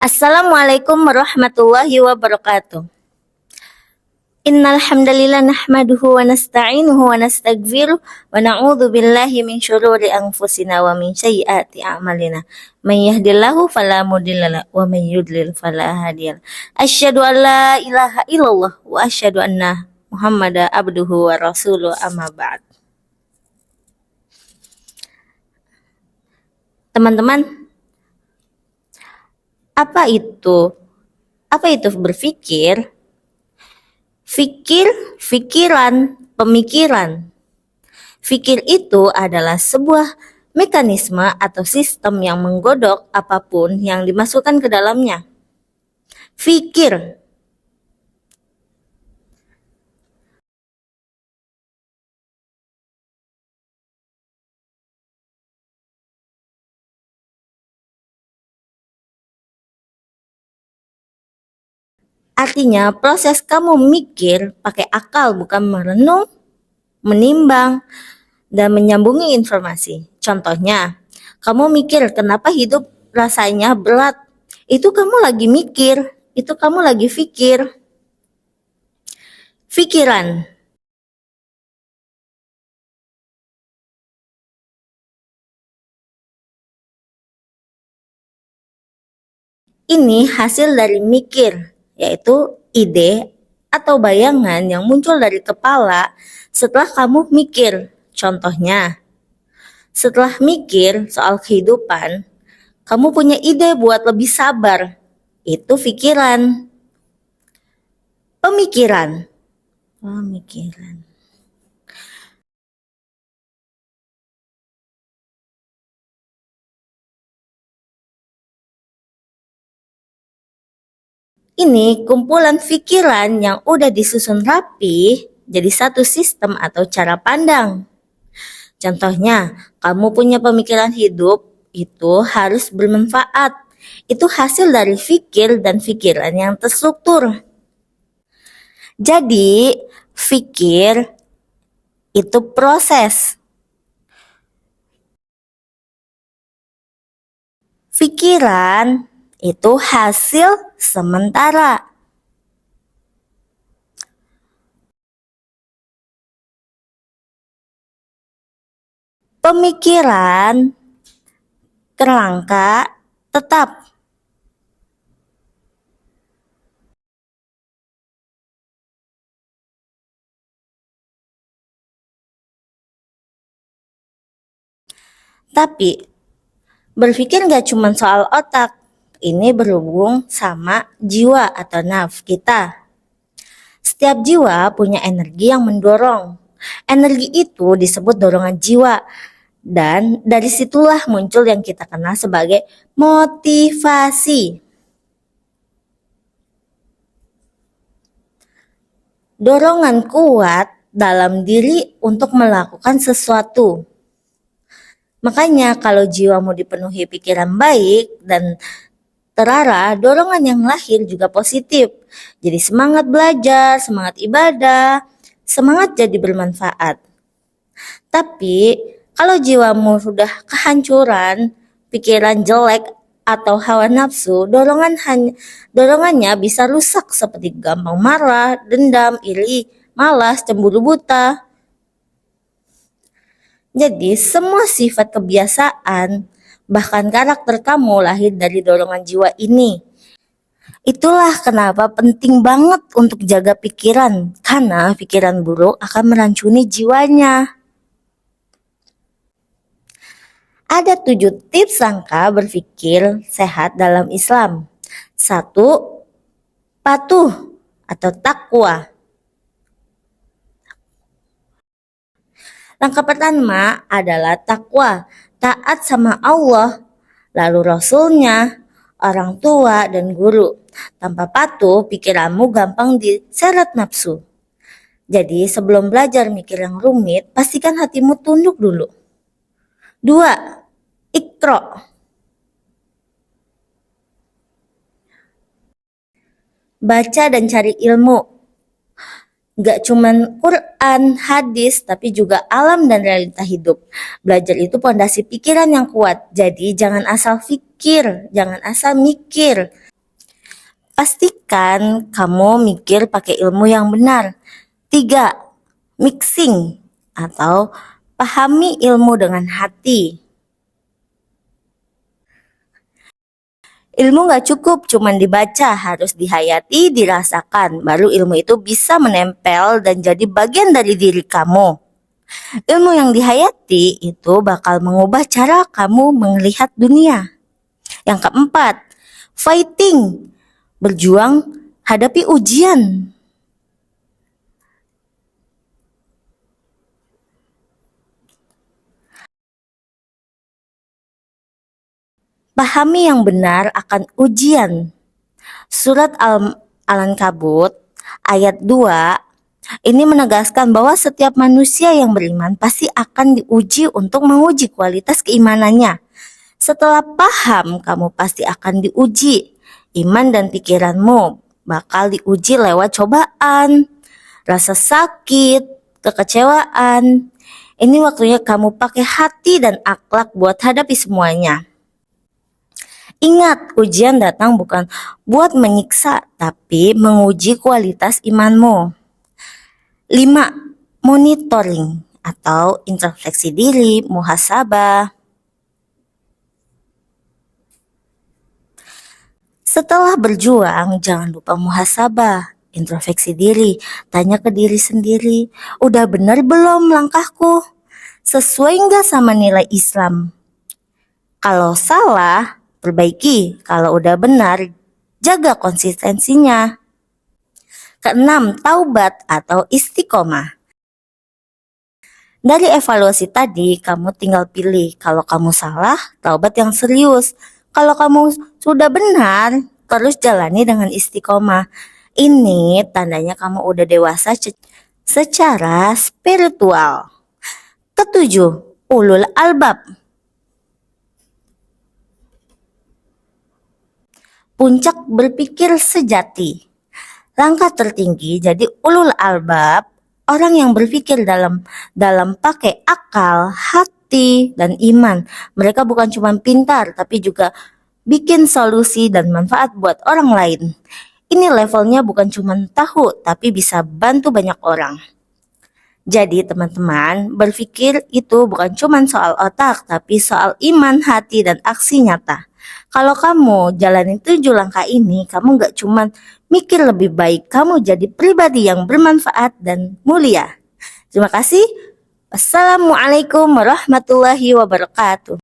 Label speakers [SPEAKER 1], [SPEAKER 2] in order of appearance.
[SPEAKER 1] Assalamualaikum warahmatullahi wabarakatuh. Innal hamdalillah nahmaduhu wa nasta'inuhu wa nastaghfiruh wa na'udzu billahi min syururi anfusina wa min sayyiati a'malina. May yahdihillahu fala mudhillalah wa may yudlil fala hadiyalah. Asyhadu an la ilaha illallah wa asyhadu anna Muhammadan abduhu wa rasuluh amma ba'd. Teman-teman, apa itu? Apa itu berpikir? Fikir, pikiran, pemikiran. Fikir itu adalah sebuah mekanisme atau sistem yang menggodok apapun yang dimasukkan ke dalamnya. Fikir. Artinya proses kamu mikir pakai akal, bukan merenung, menimbang, dan menyambungi informasi. Contohnya, kamu mikir kenapa hidup rasanya berat. Itu kamu lagi mikir, itu kamu lagi pikir. Pikiran. Ini hasil dari mikir, yaitu ide atau bayangan yang muncul dari kepala setelah kamu mikir. Contohnya, setelah mikir soal kehidupan, kamu punya ide buat lebih sabar. Itu pikiran. Pemikiran. Pemikiran. Ini kumpulan pikiran yang udah disusun rapi jadi satu sistem atau cara pandang. Contohnya, kamu punya pemikiran hidup itu harus bermanfaat. Itu hasil dari pikir dan pikiran yang terstruktur. Jadi, pikir itu proses. Pikiran itu hasil sementara. Pemikiran kerangka tetap. Tapi berpikir nggak cuma soal otak, ini berhubung sama jiwa atau nafs kita. Setiap jiwa punya energi yang mendorong. Energi itu disebut dorongan jiwa. Dan dari situlah muncul yang kita kenal sebagai motivasi. Dorongan kuat dalam diri untuk melakukan sesuatu. Makanya kalau jiwamu dipenuhi pikiran baik dan terarah, dorongan yang lahir juga positif. Jadi semangat belajar, semangat ibadah, semangat jadi bermanfaat. Tapi kalau jiwamu sudah kehancuran, pikiran jelek atau hawa nafsu, dorongannya bisa rusak seperti gampang marah, dendam, iri, malas, cemburu buta. Jadi semua sifat kebiasaan, bahkan karakter kamu lahir dari dorongan jiwa ini. Itulah kenapa penting banget untuk jaga pikiran, karena pikiran buruk akan meracuni jiwanya. Ada 7 tips langkah berpikir sehat dalam Islam. 1. Patuh atau takwa. Langkah pertama adalah takwa, taat sama Allah, lalu Rasulnya, orang tua, dan guru. Tanpa patuh, pikiranmu gampang diseret nafsu. Jadi sebelum belajar mikir yang rumit, pastikan hatimu tunduk dulu. 2. Iqra. Baca dan cari ilmu. Gak cuman Quran, hadis, tapi juga alam dan realita hidup. Belajar itu pondasi pikiran yang kuat. Jadi jangan asal pikir, jangan asal mikir. Pastikan kamu mikir pakai ilmu yang benar. 3. Mixing atau pahami ilmu dengan hati. Ilmu gak cukup cuman dibaca, harus dihayati, dirasakan. Baru ilmu itu bisa menempel dan jadi bagian dari diri kamu. Ilmu yang dihayati itu bakal mengubah cara kamu melihat dunia. Yang keempat, fighting. Berjuang hadapi ujian. Pahami yang benar akan ujian. Surat Al-Ankabut ayat 2 ini menegaskan bahwa setiap manusia yang beriman pasti akan diuji untuk menguji kualitas keimanannya. Setelah paham, kamu pasti akan diuji. Iman dan pikiranmu bakal diuji lewat cobaan, rasa sakit, kekecewaan. Ini waktunya kamu pakai hati dan akhlak buat hadapi semuanya. Ingat, ujian datang bukan buat menyiksa, tapi menguji kualitas imanmu. 5. Monitoring atau introspeksi diri, muhasabah. Setelah berjuang, jangan lupa muhasabah, introspeksi diri, tanya ke diri sendiri, udah benar belum langkahku? Sesuai nggak sama nilai Islam? Kalau salah, perbaiki. Kalau udah benar, jaga konsistensinya. Keenam, taubat atau istiqomah. Dari evaluasi tadi, kamu tinggal pilih. Kalau kamu salah, taubat yang serius. Kalau kamu sudah benar, terus jalani dengan istiqomah. Ini tandanya kamu udah dewasa secara spiritual. Ketujuh, ulul albab. Puncak berpikir sejati. Langkah tertinggi jadi ulul albab, orang yang berpikir dalam pakai akal, hati, dan iman. Mereka bukan cuma pintar, tapi juga bikin solusi dan manfaat buat orang lain. Ini levelnya bukan cuma tahu, tapi bisa bantu banyak orang. Jadi teman-teman, berpikir itu bukan cuma soal otak, tapi soal iman, hati, dan aksi nyata. Kalau kamu jalanin 7 langkah ini, kamu gak cuma mikir lebih baik, kamu jadi pribadi yang bermanfaat dan mulia. Terima kasih. Wassalamualaikum warahmatullahi wabarakatuh.